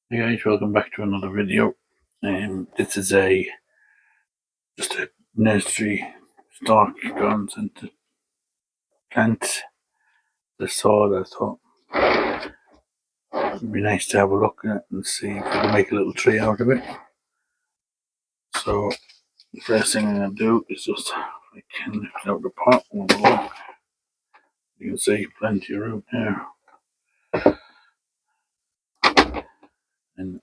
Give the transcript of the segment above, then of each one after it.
Hey guys, welcome back to another video. This is just a nursery stock gone into plants. I saw that I thought it'd be nice to have a look at it and see if we can make a little tree out of it. So the first thing I'm gonna do is just I can lift out the pot and have a look. You can see plenty of room here. And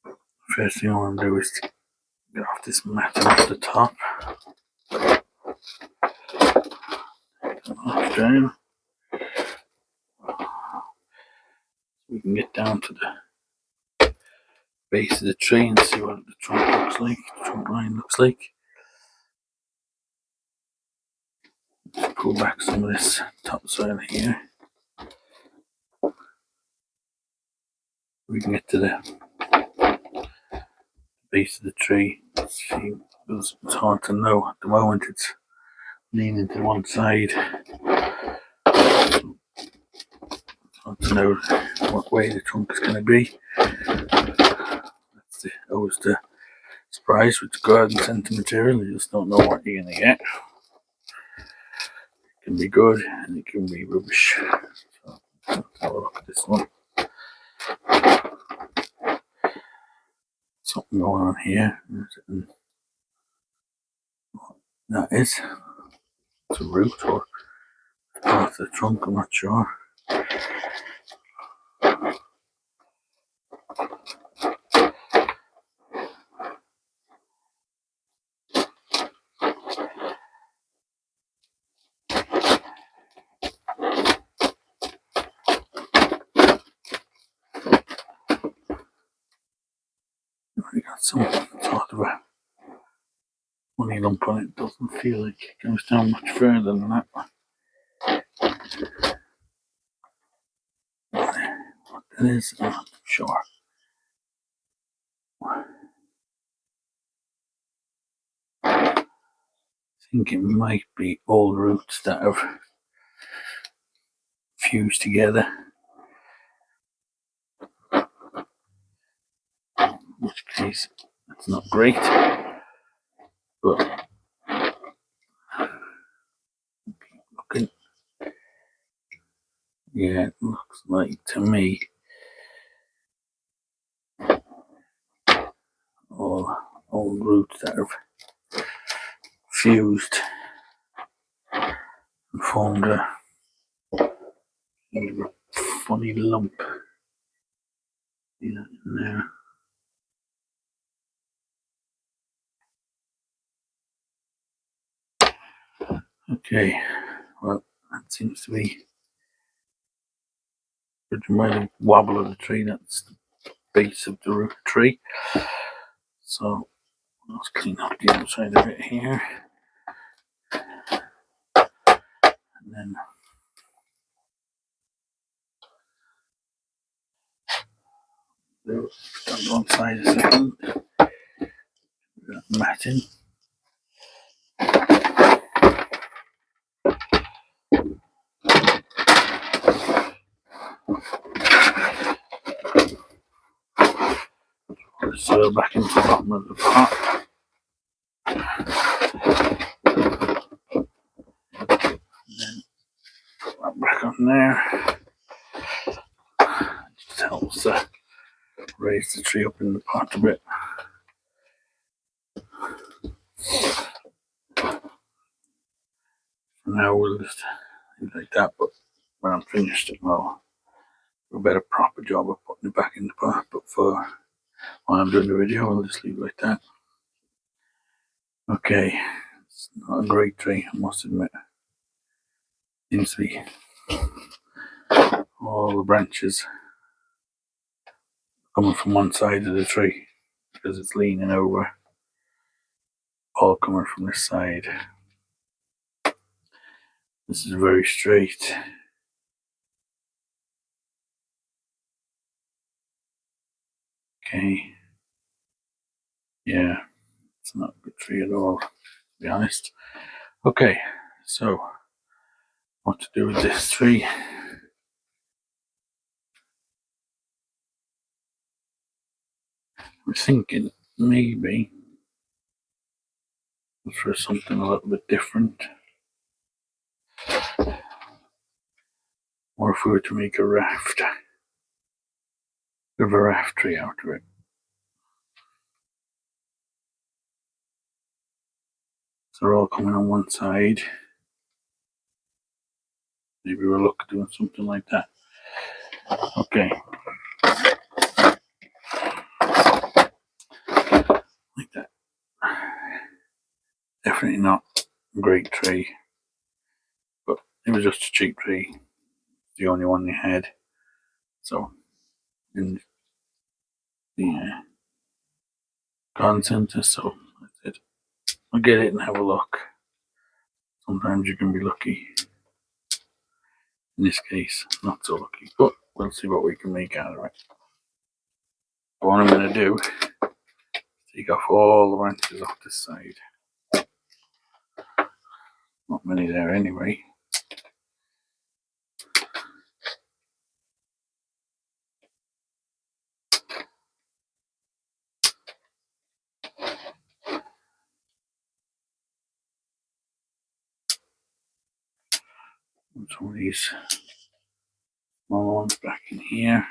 the first thing I want to do is to get off this matting off the top. Off down. We can get down to the base of the tree and see what the trunk looks like, the trunk line looks like. Just pull back some of this top side here. We can get to the base of the tree. See, it's hard to know at the moment. It's leaning to one side. It's hard to know what way the trunk is going to be. That's always the surprise with garden centre material. You just don't know what you're going to get. It can be good and it can be rubbish. So let's have a look at this one. Something going on here. That is. It's a root or part of the trunk, I'm not sure. We got some sort of a funny lump on it. Doesn't feel like it goes down much further than that. What that is, I'm not sure. I think it might be old roots that have fused together. In which case, it's not great. But looking, yeah, it looks like to me all old roots that have fused and formed a funny lump. See that in there? Okay, well, that seems to be the remaining wobble of the tree. That's the base of the root tree. So let's clean up the outside of it here. And then stand on side a second. That matting. Put the soil back into the bottom of the pot. And then put that back on there. It just helps raise the tree up in the pot a bit. For now we'll just leave it like that, but when I'm finished I'll do a better proper job of putting it back in the pot. But for while I'm doing the video, I'll just leave it like that. Okay, it's not a great tree, I must admit. Seems to be all the branches coming from one side of the tree because it's leaning over, all coming from this side. This is very straight. Okay, yeah, it's not a good tree at all, to be honest. Okay, so what to do with this tree? I'm thinking maybe for something a little bit different. Or if we were to make a raft, with a raft tree out of it. So they're all coming on one side. Maybe we'll look at doing something like that. Okay. Like that. Definitely not a great tree. But it was just a cheap tree. The only one they had. So, in the garden centre, so I said, I'll get it and have a look. Sometimes you can be lucky. In this case, not so lucky, but we'll see what we can make out of it. What I'm going to do is take off all the branches off this side. Not many there anyway. Some of these smaller ones back in here.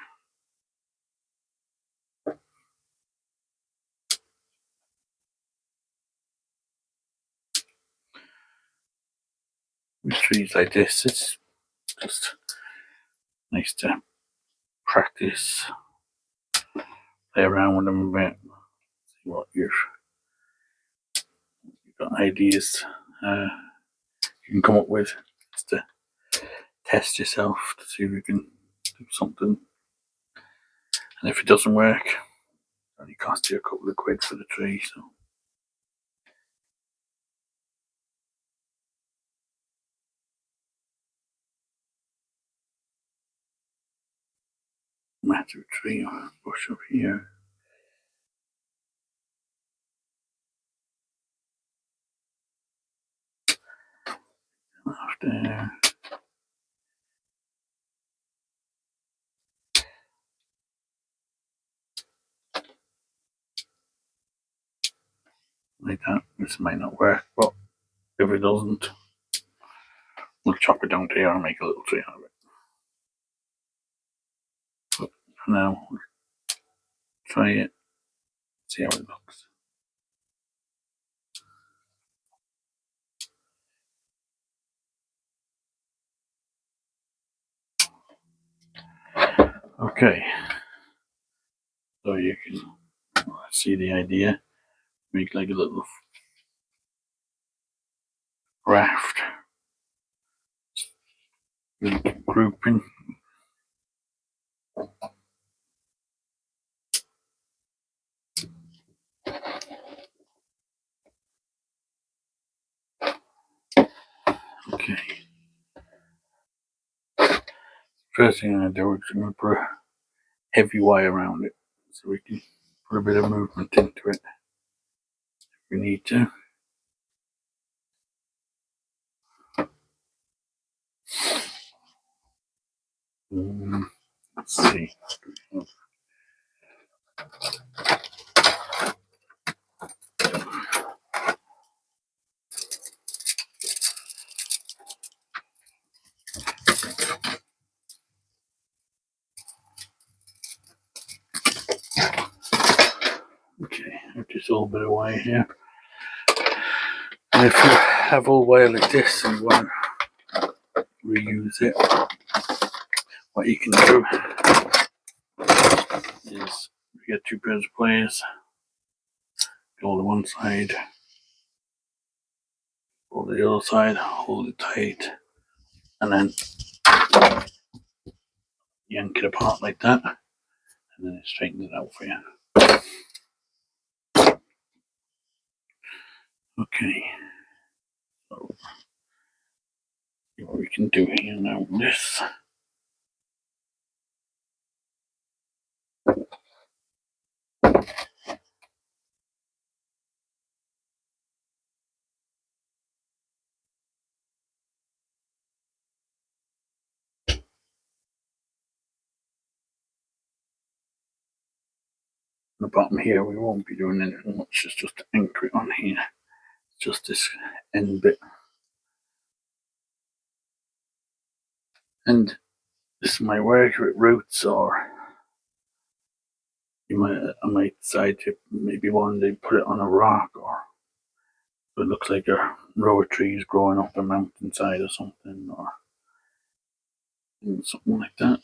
With trees like this, it's just nice to practice, play around with them a bit, see what you've got ideas you can come up with, just to test yourself to see if you can do something. And if it doesn't work, it only costs you a couple of quid for the tree, so. Massive tree or a bush up here. After like that. This might not work, but if it doesn't, we'll chop it down to here and make a little tree out of it. But for now, we'll try it, see how it looks. Okay, so you can see the idea. Make like a little raft, grouping. Okay. First thing I'm going to do is I'm going to put a heavy wire around it so we can put a bit of movement into it if we need to. Let's see. Okay, just a little bit of wire here. And if you have all wire like this and you want to reuse it, what you can do is you get two pairs of pliers, hold the one side, hold the other side, hold it tight, and then yank it apart like that, and then it straightens it out for you. Okay, so see what we can do here now with this. the bottom here we won't be doing anything much, it's just to anchor it on here, just this end bit. And this might work with roots, or I might decide to maybe one day put it on a rock, or so it looks like a row of trees growing up a mountainside or something, or something like that.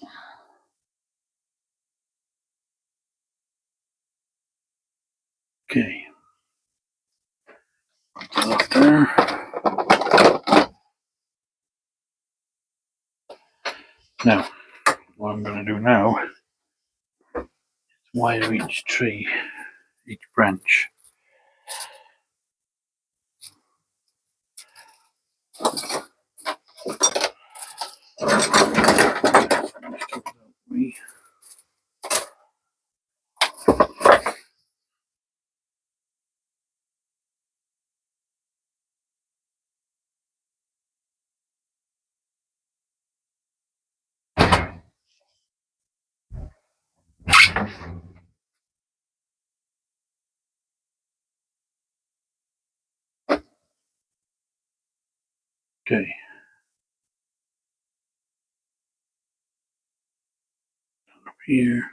Okay. Put that up there. Now, what I'm going to do now is wire each tree, each branch. Okay. Up here.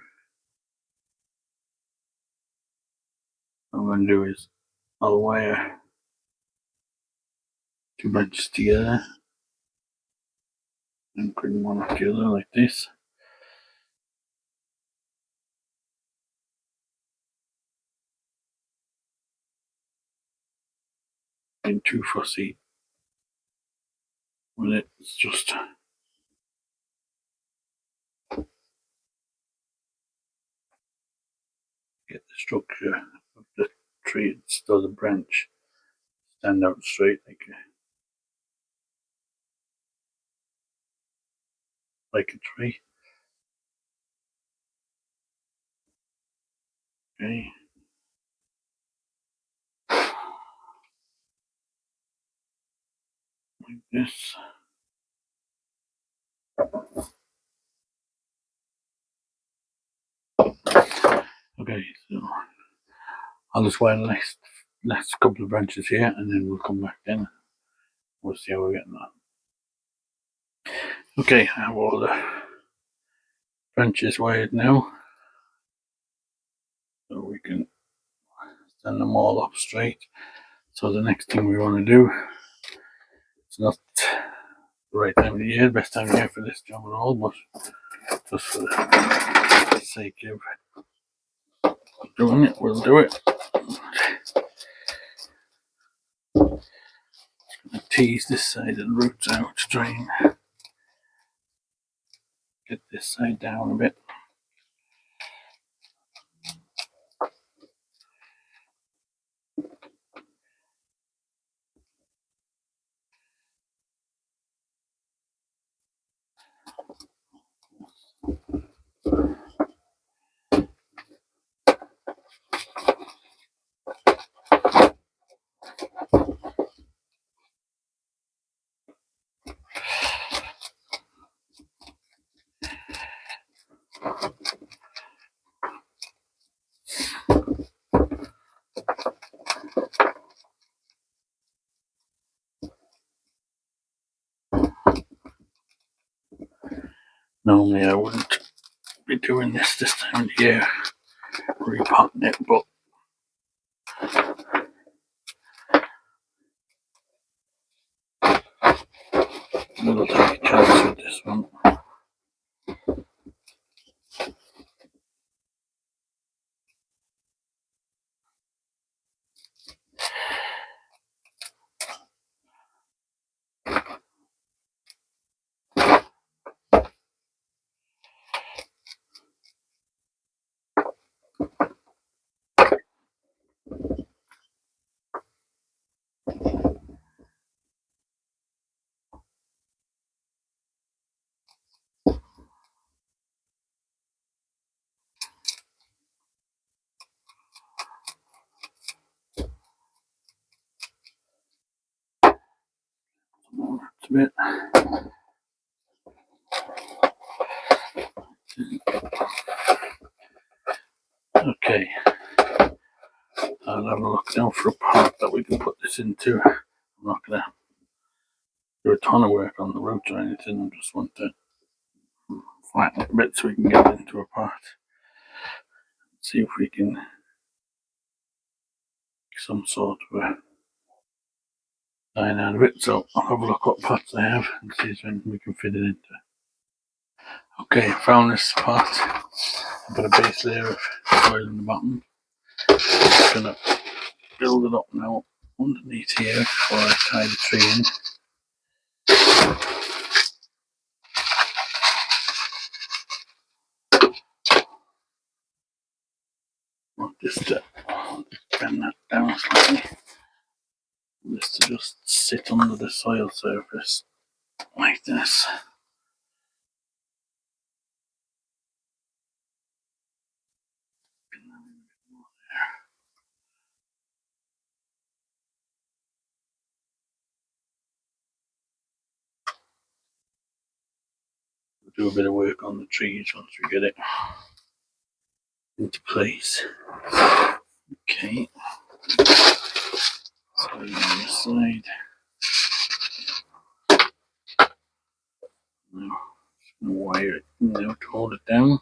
What I'm going to do is I'll wire two branches together and put them one together like this. Ain't too fussy with it, it's just get the structure of the tree, still the branch, stand out straight like a tree. Okay. Like this. Okay, so I'll just wire the next couple of branches here, and then we'll come back then. We'll see how we're getting on. Okay, I have all the branches wired now, so we can stand them all up straight. So the next thing we want to do, it's not the right time of the year, best time of year for this job at all, but just for the sake of doing it, we'll do it. Tease this side of the roots out to try and get this side down a bit. Normally I wouldn't be doing this time of the year, repotting it, but we'll take a chance with this one. It's a bit. Okay, I'll have a look now for a part that we can put this into. I'm not going to do a ton of work on the roots or anything. I just want to flatten it a bit so we can get it into a pot. See if we can make some sort of a line out of it. So I'll have a look what pots I have and see when we can fit it into. Okay, I found this pot. I've got a base layer of soil in the bottom. I'm just going to build it up now underneath here before I tie the tree in. Want this to bend that down slightly. This to just sit under the soil surface like this. We'll do a bit of work on the trees once we get it into place. Okay. So on this side. Now, just going to wire it now to hold it down.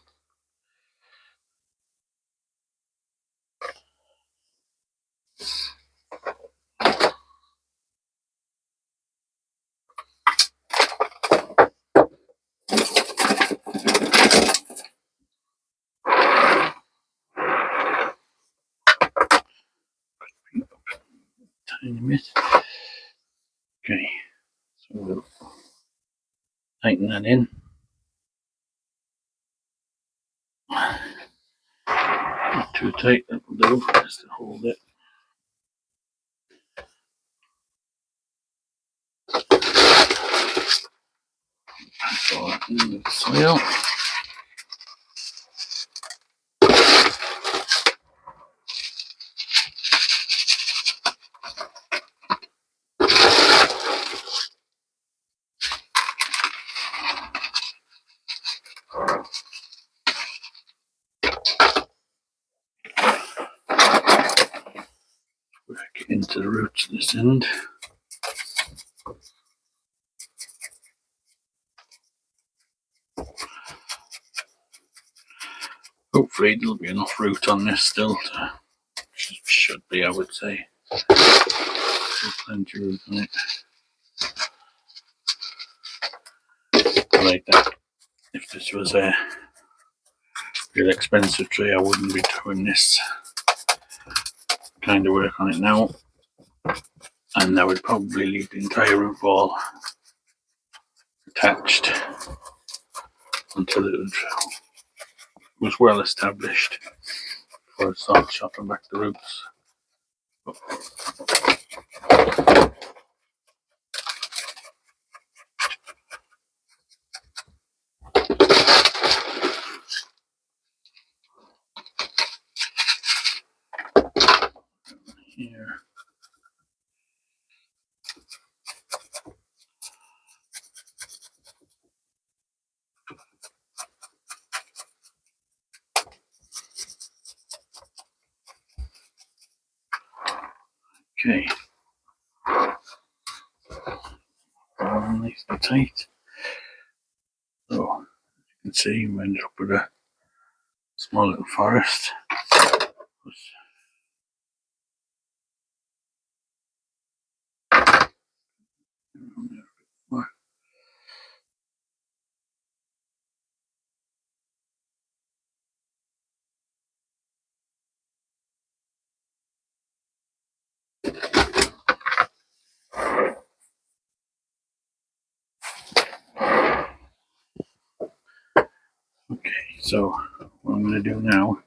Tiny bit. Okay, so we'll tighten that in. Not too tight, that will do, just to hold it. All that in with the soil. Work it into the roots of this end. Hopefully there'll be enough root on this still. Should be, I would say. There's plenty of root on it. Like that. If this was a real expensive tree, I wouldn't be doing this kind of work on it now. And I would probably leave the entire root ball attached until it was well established before I start chopping back the roots. Here. Okay. Nice and tight. So you can see we ended up with a small little forest. Okay, so what I'm going to do now is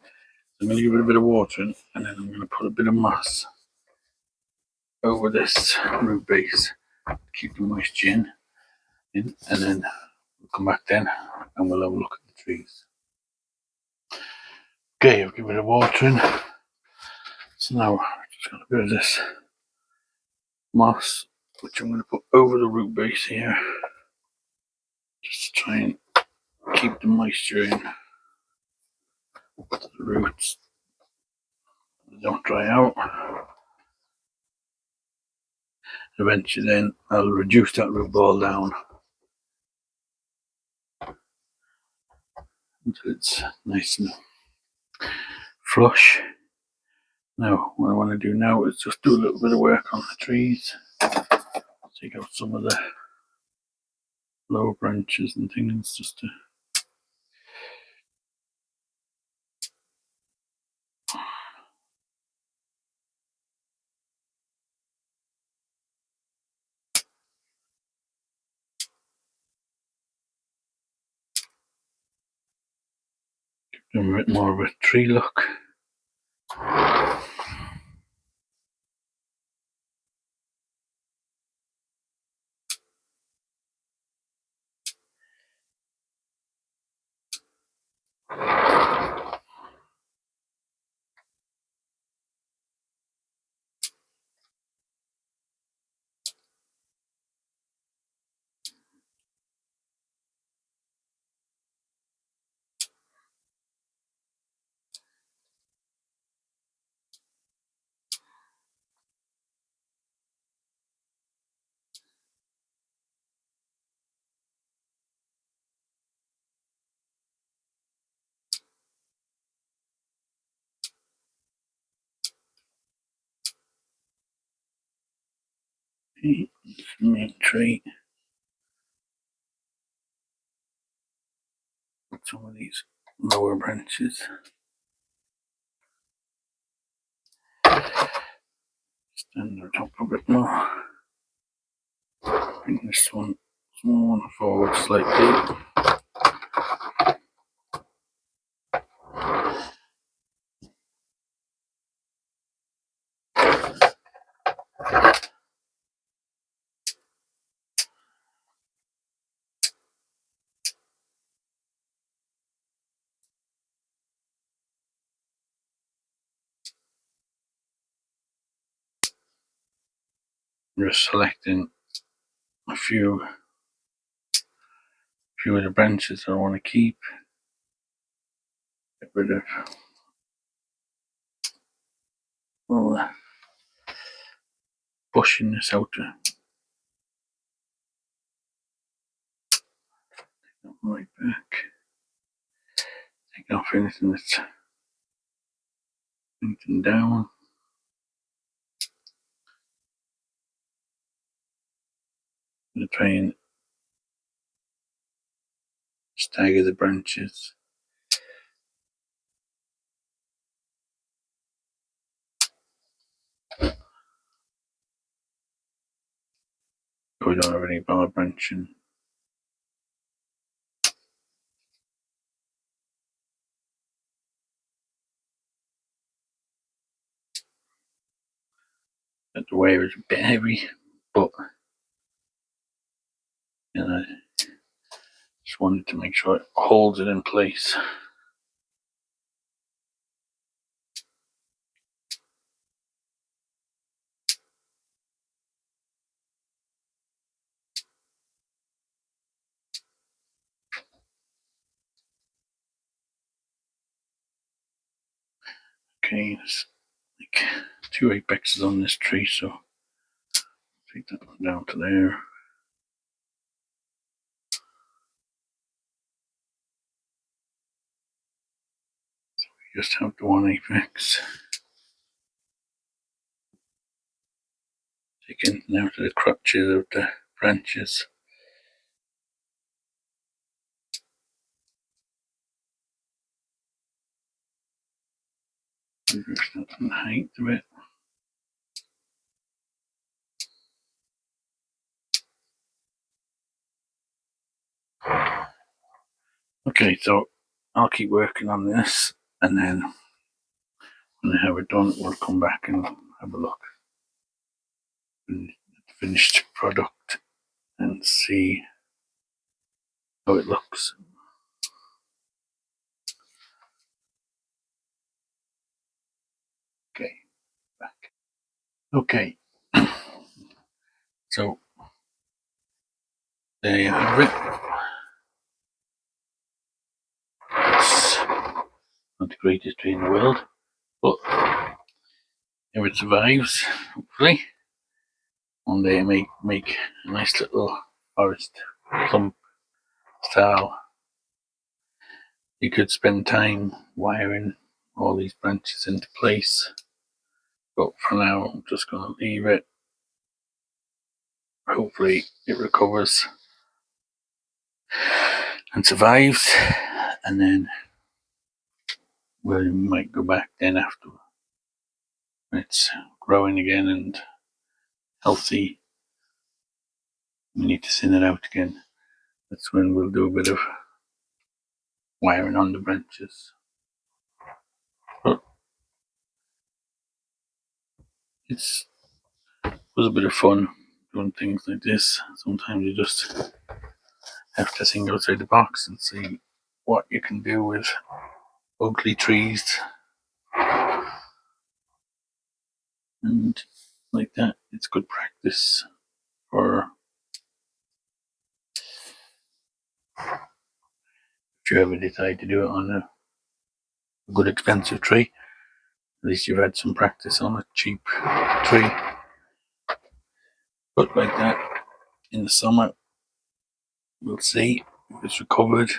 I'm going to give it a bit of water in, and then I'm going to put a bit of moss over this root base to keep the moisture in, and then we'll come back then and we'll have a look at the trees. Okay, I've given it a water in. So now I'm just going to put this moss, which I'm going to put over the root base here, just to try and keep the moisture in to the roots. don't dry out. Eventually then I'll reduce that root ball down until it's nice and flush. Now what I want to do now is just do a little bit of work on the trees. Take out some of the lower branches and things just to give them a bit more of a tree look. Main tree. Some of these lower branches. Stand the top a bit more. Bring this one forward slightly. Just selecting a few of the branches I want to keep. Get rid of all the pushing this out to right back. Take off anything that's anything down. I'm try and stagger the branches. We don't have any bar branching. That the wire is a bit heavy, but just wanted to make sure it holds it in place. Okay, there's like 2 apexes on this tree, so take that one down to there. So we just have the 1 apex. Taking now to the crotches of the branches. Reduce that in height a bit. Okay, so I'll keep working on this, and then when I have it done, we'll come back and have a look at the finished product and see how it looks. Okay, back. Okay, so there you have it. It's not the greatest tree in the world, but if it survives, hopefully, one day it may make a nice little forest clump style. You could spend time wiring all these branches into place, but for now I'm just going to leave it. Hopefully it recovers and survives, and then we might go back then after it's growing again and healthy. We need to thin it out again. That's when we'll do a bit of wiring on the branches. But it was a bit of fun doing things like this. Sometimes you just have to think outside the box and see what you can do with ugly trees. And like that, it's good practice for if you ever decide to do it on a good expensive tree. At least you've had some practice on a cheap tree. But like that, in the summer, we'll see if it's recovered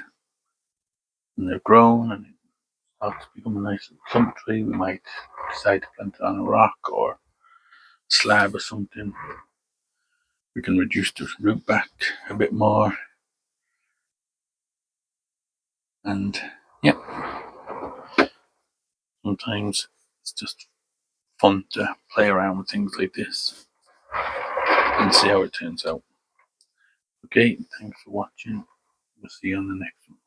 and they're grown and it starts to become a nice little clump tree. We might decide to plant it on a rock or slab or something. We can reduce the root back a bit more. And yeah, sometimes it's just fun to play around with things like this and see how it turns out. Okay, thanks for watching. We'll see you on the next one.